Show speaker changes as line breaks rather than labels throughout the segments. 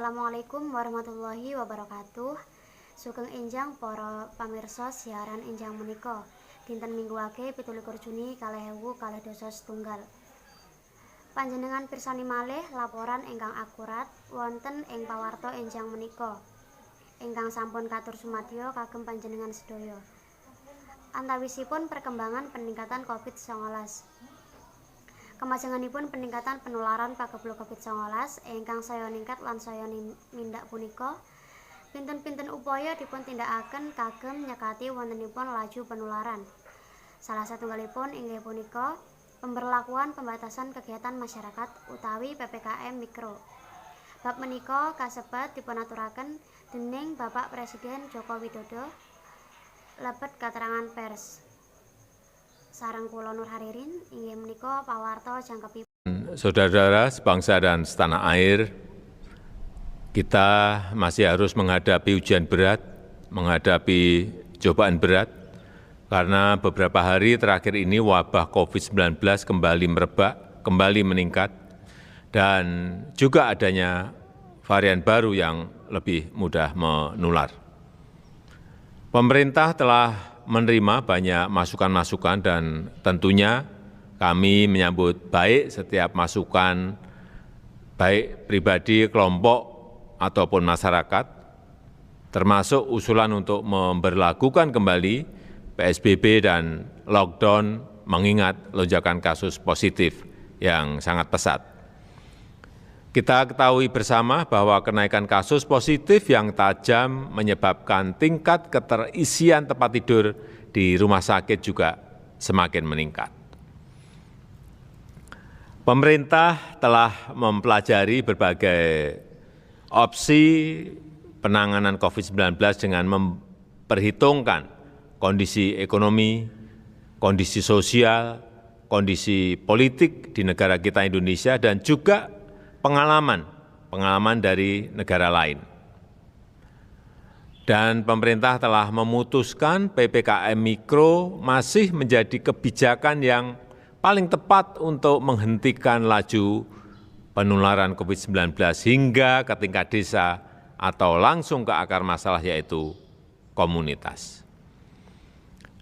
Assalamualaikum warahmatullahi wabarakatuh. Sugeng enjang para pamirsa siaran enjang menika. Dinten Minggu Wage 17 Juni 2021. Panjenengan pirsani malih laporan ingkang akurat wonten ing pawarta enjang menika. Ingkang sampun katur sumadyo kagem panjenengan sedaya. Antawisipun perkembangan peningkatan COVID-19. Kemajenganipun peningkatan penularan pagebluk COVID-19 ingkang saya ningkat lan saya mindak punika pinten-pinten upaya dipuntindakaken kagem nyekati wontenipun laju penularan. Salah satunggalipun inggih punika pemberlakuan pembatasan kegiatan masyarakat utawi PPKM Mikro. Bab menika kasebat dipunaturaken dening Bapak Presiden Joko Widodo lebet keterangan pers. Sareng kula Nur Haririn inggih menika pawarta jangkepipun.
Saudara-saudara sebangsa dan setanah air, kita masih harus menghadapi ujian berat, menghadapi cobaan berat, karena beberapa hari terakhir ini wabah COVID-19 kembali merebak, kembali meningkat, dan juga adanya varian baru yang lebih mudah menular. Pemerintah telah menerima banyak masukan-masukan dan tentunya kami menyambut baik setiap masukan, baik pribadi, kelompok, ataupun masyarakat, termasuk usulan untuk memberlakukan kembali PSBB dan lockdown mengingat lonjakan kasus positif yang sangat pesat. Kita ketahui bersama bahwa kenaikan kasus positif yang tajam menyebabkan tingkat keterisian tempat tidur di rumah sakit juga semakin meningkat. Pemerintah telah mempelajari berbagai opsi penanganan COVID-19 dengan memperhitungkan kondisi ekonomi, kondisi sosial, kondisi politik di negara kita Indonesia, dan juga pengalaman dari negara lain. Dan pemerintah telah memutuskan PPKM Mikro masih menjadi kebijakan yang paling tepat untuk menghentikan laju penularan COVID-19 hingga ke tingkat desa atau langsung ke akar masalah, yaitu komunitas.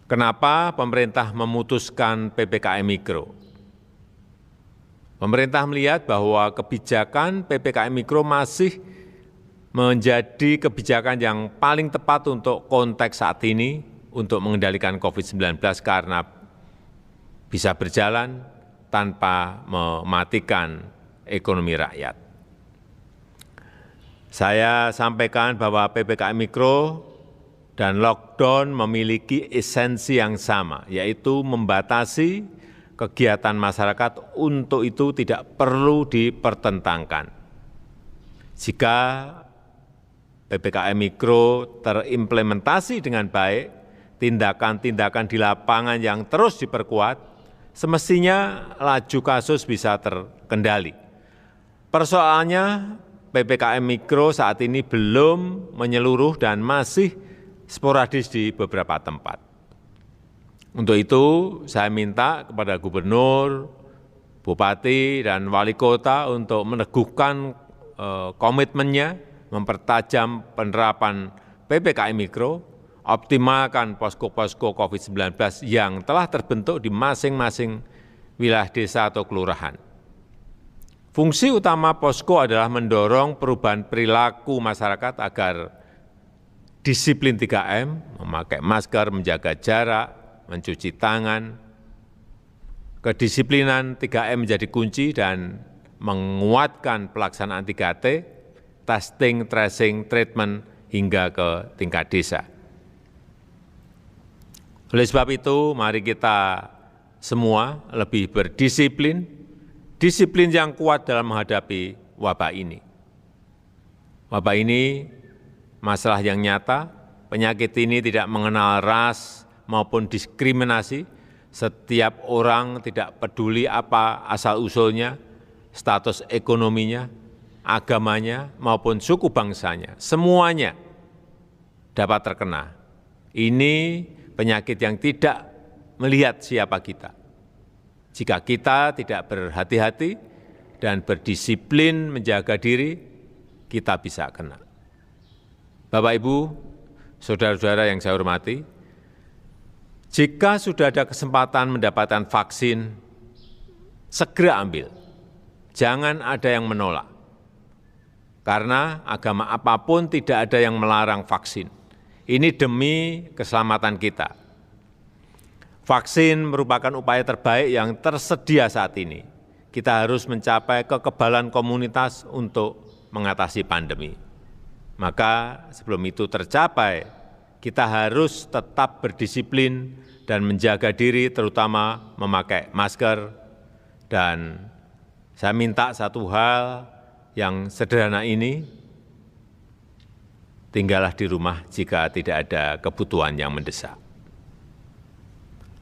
Kenapa pemerintah memutuskan PPKM Mikro? Pemerintah melihat bahwa kebijakan PPKM Mikro masih menjadi kebijakan yang paling tepat untuk konteks saat ini untuk mengendalikan COVID-19 karena bisa berjalan tanpa mematikan ekonomi rakyat. Saya sampaikan bahwa PPKM Mikro dan lockdown memiliki esensi yang sama, yaitu membatasi kegiatan masyarakat. Untuk itu tidak perlu dipertentangkan. Jika PPKM Mikro terimplementasi dengan baik, tindakan-tindakan di lapangan yang terus diperkuat, semestinya laju kasus bisa terkendali. Persoalannya PPKM Mikro saat ini belum menyeluruh dan masih sporadis di beberapa tempat. Untuk itu, saya minta kepada gubernur, bupati, dan wali kota untuk meneguhkan komitmennya, mempertajam penerapan PPKM Mikro, optimalkan posko-posko COVID-19 yang telah terbentuk di masing-masing wilayah desa atau kelurahan. Fungsi utama posko adalah mendorong perubahan perilaku masyarakat agar disiplin 3M, memakai masker, menjaga jarak, mencuci tangan, kedisiplinan 3M menjadi kunci dan menguatkan pelaksanaan 3T, testing, tracing, treatment, hingga ke tingkat desa. Oleh sebab itu, mari kita semua lebih berdisiplin, disiplin yang kuat dalam menghadapi wabah ini. Wabah ini masalah yang nyata, penyakit ini tidak mengenal ras maupun diskriminasi. Setiap orang, tidak peduli apa asal-usulnya, status ekonominya, agamanya, maupun suku bangsanya, semuanya dapat terkena. Ini penyakit yang tidak melihat siapa kita. Jika kita tidak berhati-hati dan berdisiplin menjaga diri, kita bisa kena. Bapak, Ibu, saudara-saudara yang saya hormati, jika sudah ada kesempatan mendapatkan vaksin, segera ambil. Jangan ada yang menolak. Karena agama apapun tidak ada yang melarang vaksin. Ini demi keselamatan kita. Vaksin merupakan upaya terbaik yang tersedia saat ini. Kita harus mencapai kekebalan komunitas untuk mengatasi pandemi. Maka sebelum itu tercapai, kita harus tetap berdisiplin dan menjaga diri, terutama memakai masker. Dan saya minta satu hal yang sederhana ini, tinggallah di rumah jika tidak ada kebutuhan yang mendesak.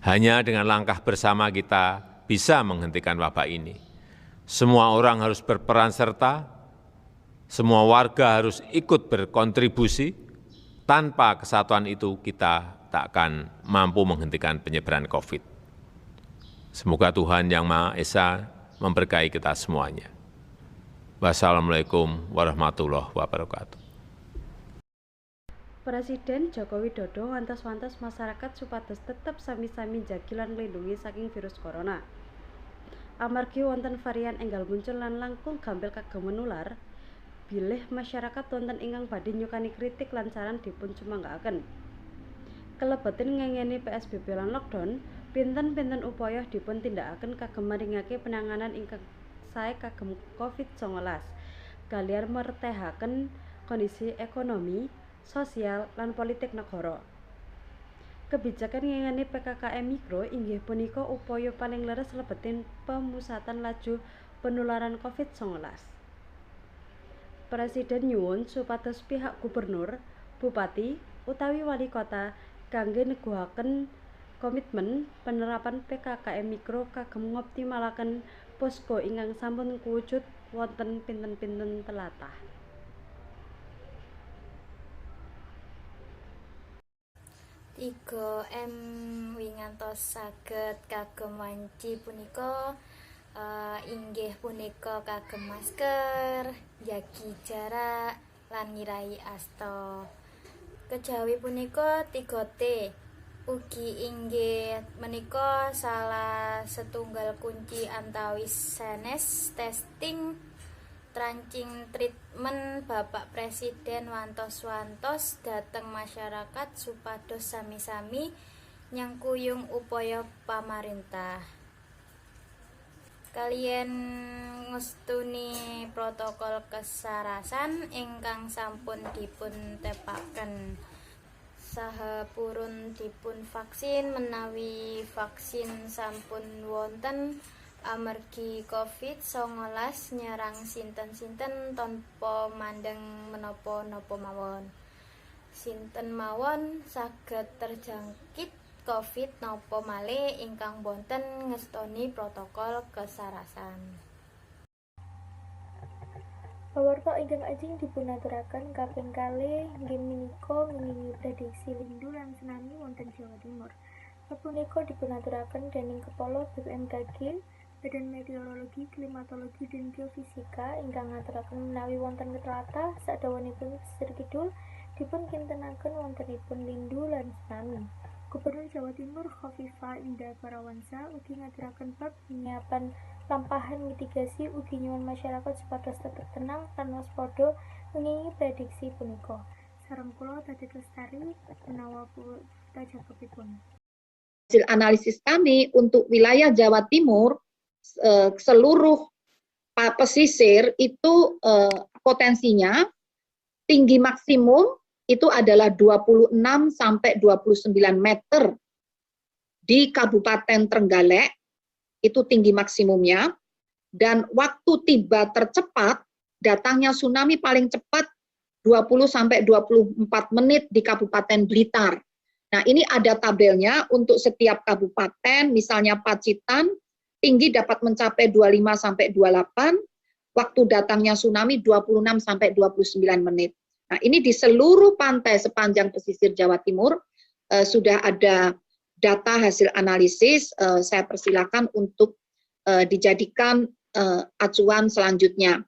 Hanya dengan langkah bersama kita bisa menghentikan wabah ini. Semua orang harus berperan serta, semua warga harus ikut berkontribusi. Tanpa kesatuan itu kita tak akan mampu menghentikan penyebaran COVID. Semoga Tuhan Yang Maha Esa memberkahi kita semuanya. Wassalamualaikum warahmatullahi wabarakatuh.
Presiden Joko Widodo wantos-wantos masyarakat supados tetep sami-sami njagi lan nglindhungi saking virus corona. Amargi wonten varian enggal muncul lan langkung gampil kagem menular, bilih masyarakat wonten ingkang badhe nyukani kritik lan saran dipun sumanggaaken. Kelebeten ngengeni PSBB lan lockdown, pinten-pinten upaya dipun tindakaken kagem maringake penanganan ingkang sae kagem COVID-19, kaliyan mertehaken kondisi ekonomi, sosial, lan politik negara. Kebijakan ngengeni PKKM Mikro inggih punika upaya paling leres lebetin pemusatan laju penularan COVID-19. Presiden nyuwun supados pihak gubernur, bupati, utawi wali kota kangge neguhaken komitmen penerapan PKKM Mikro kagem ngoptimalaken posko ingkang sampun kuwujud wonten pinten-pinten tlatah.
3M wingantos saged kagem wanci punika inggih punika kagem masker, njagi jarak, lan ngirai asta. Kejawi punika 3T ugi inggih menika salah setunggal kunci antawis sanes testing trancing treatment Bapak Presiden wantos-wantos dhateng masyarakat supados sami-sami nyangkuyung upaya pamarintah. Kaliyan ngestuni protokol kesarasan ingkang sampun dipun tepaken saha purun dipun vaksin menawi vaksin sampun wonten amargi COVID-19 nyerang sinten-sinten tanpa mandang menapa-napa mawon. Sinten mawon saged terjangkit COVID napa malih ingkang boten ngestoni protokol kesarasan.
Pawarta ingkang ajeng dipunaturaken kaping kalih inggih menika ngingi prediksi lindhu lan tsunami wonten Jawa Timur. Sapunika dipunaturaken dening Kepala BMKG, Badan Meteorologi, Klimatologi, dan Geofisika ingkang ngaturaken menawi wonten tlatah sadawanipun pesisir kidul dipun kintenaken wontenipun lindhu lan tsunami. Gubernur Jawa Timur Khofifah Indar Parawansa ugi ngaturaken bab penyiapan lampahan mitigasi ugi nyuwun masyarakat supados tetep tenang lan waspada ngengingi prediksi punika. Sareng kula Tati Lestari menawa putajagopipun.
Hasil analisis kami untuk wilayah Jawa Timur seluruh pesisir itu potensinya tinggi maksimum itu adalah 26 sampai 29 meter. Di Kabupaten Trenggalek itu tinggi maksimumnya, dan waktu tiba tercepat datangnya tsunami paling cepat 20 sampai 24 menit di Kabupaten Blitar. Nah, ini ada tabelnya untuk setiap kabupaten, misalnya Pacitan tinggi dapat mencapai 25 sampai 28, waktu datangnya tsunami 26 sampai 29 menit. Nah, ini di seluruh pantai sepanjang pesisir Jawa Timur sudah ada data hasil analisis. Saya persilakan untuk dijadikan acuan selanjutnya.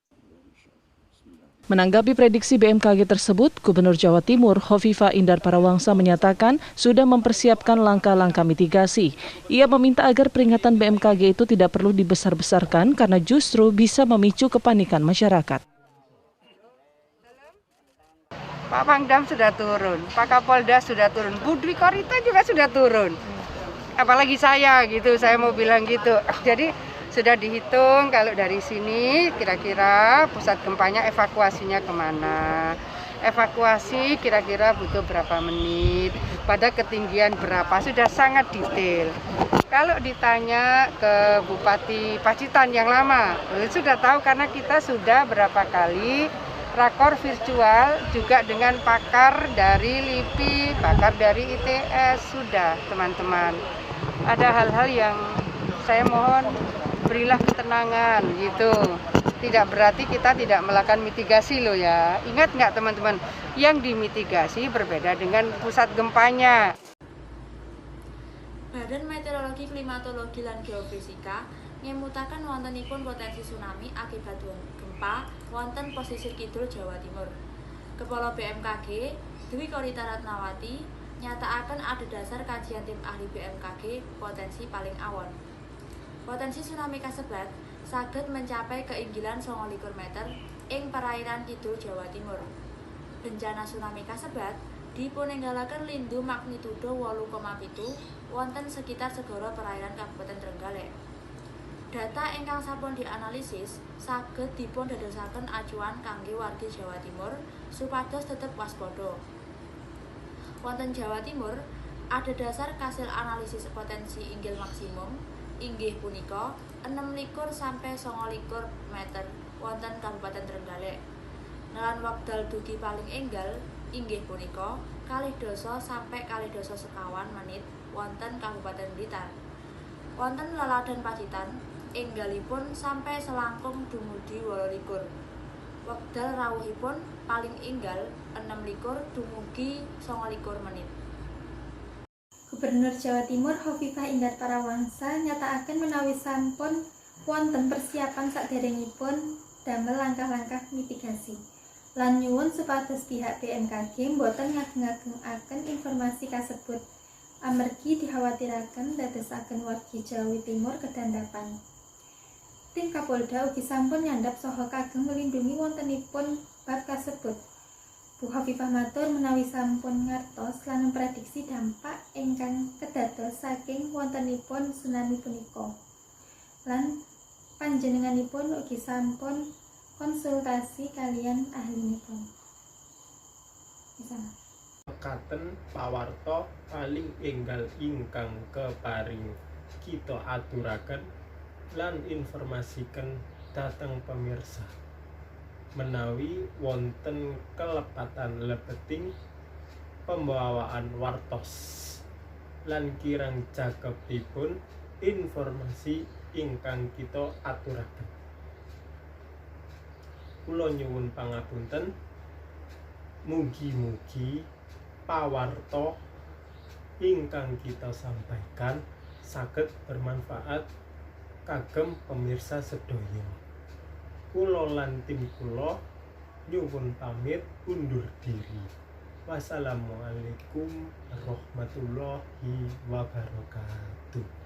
Menanggapi prediksi BMKG tersebut, Gubernur Jawa Timur Hovifah Indar Parawangsa menyatakan sudah mempersiapkan langkah-langkah mitigasi. Ia meminta agar peringatan BMKG itu tidak perlu dibesar-besarkan karena justru bisa memicu kepanikan masyarakat.
Pak Pangdam sudah turun, Pak Kapolda sudah turun, Bu Dwi Korita juga sudah turun. Apalagi saya gitu, saya mau bilang gitu. Jadi sudah dihitung kalau dari sini kira-kira pusat gempanya evakuasinya kemana. Evakuasi kira-kira butuh berapa menit, pada ketinggian berapa, sudah sangat detail. Kalau ditanya ke Bupati Pacitan yang lama, sudah tahu karena kita sudah berapa kali rakor virtual juga dengan pakar dari LIPI, pakar dari ITS, sudah teman-teman. Ada hal-hal yang saya mohon berilah ketenangan gitu. Tidak berarti kita tidak melakukan mitigasi loh ya. Ingat nggak teman-teman, yang dimitigasi berbeda dengan pusat gempanya.
Badan Meteorologi, Klimatologi, lan Geofisika ngemutaken wontenipun potensi tsunami akibat gempa wonten pesisir kidul Jawa Timur. Kepala BMKG Dwi Korita Ratnawati nyatakaken ada dasar kajian tim ahli BMKG potensi paling awon. Potensi tsunami kasebat saged mencapai keinggilan 29 meter ing perairan kidul Jawa Timur. Bencana tsunami kasebat dipuninggalaken lindhu magnitudo 8,7 wonten sekitar segara perairan Kabupaten Trenggalek. Data ingkang sampun dianalisis saged dipun dadosaken acuan kangge wargi Jawa Timur supados tetep waspada. Wonten Jawa Timur ada dasar kasil analisis potensi inggil maksimum inggih punika 26 sampai 29 meter wonten Kabupaten Trenggalek. Lan wekdal dugi paling enggal inggih punika 2 sampai 2 sekawan menit wonten Kabupaten Blitar. Wonten laladan Pacitan enggalipun sampai selangkung dumugi 28. Wekdal rawuhipun paling enggal 26 dumugi 29 menit.
Gubernur Jawa Timur Hovifah Indar Parawangsa nyatakaken menawi sampun wonten persiapan saderengipun damel langkah-langkah mitigasi. Lan nyuwun supados pihak BMKG mboten ngagem-agengaken informasi kasebut amargi dikhawatiraken dadosaken wargi Jawa Timur kedandapan. Tim Kapolda ugi sampun nyandhap saha kagem melindungi wontenipun bab kasebut. Bu Hovifah matur menawi sampun ngertos lan memprediksi dampak ingkang kedados saking wontenipun tsunami punika. Lan panjenenganipun ugi sampun konsultasi kalian ahlinipun.
Mekaten pawarta paling enggal ingkang keparing kita aturaken lan informasiken dhateng pemirsa. Menawi wonten kelepatan lebeting pembawaan wartos lan kirang jagepipun informasi ingkang kita aturaken. Kula nyuwun pangapunten, mugi-mugi pawarta ingkang kita sampaikan saged bermanfaat kagem pemirsa sedaya. Kula lan tim kula nyuwun pamit undur diri. Wassalamualaikum warahmatullahi wabarakatuh.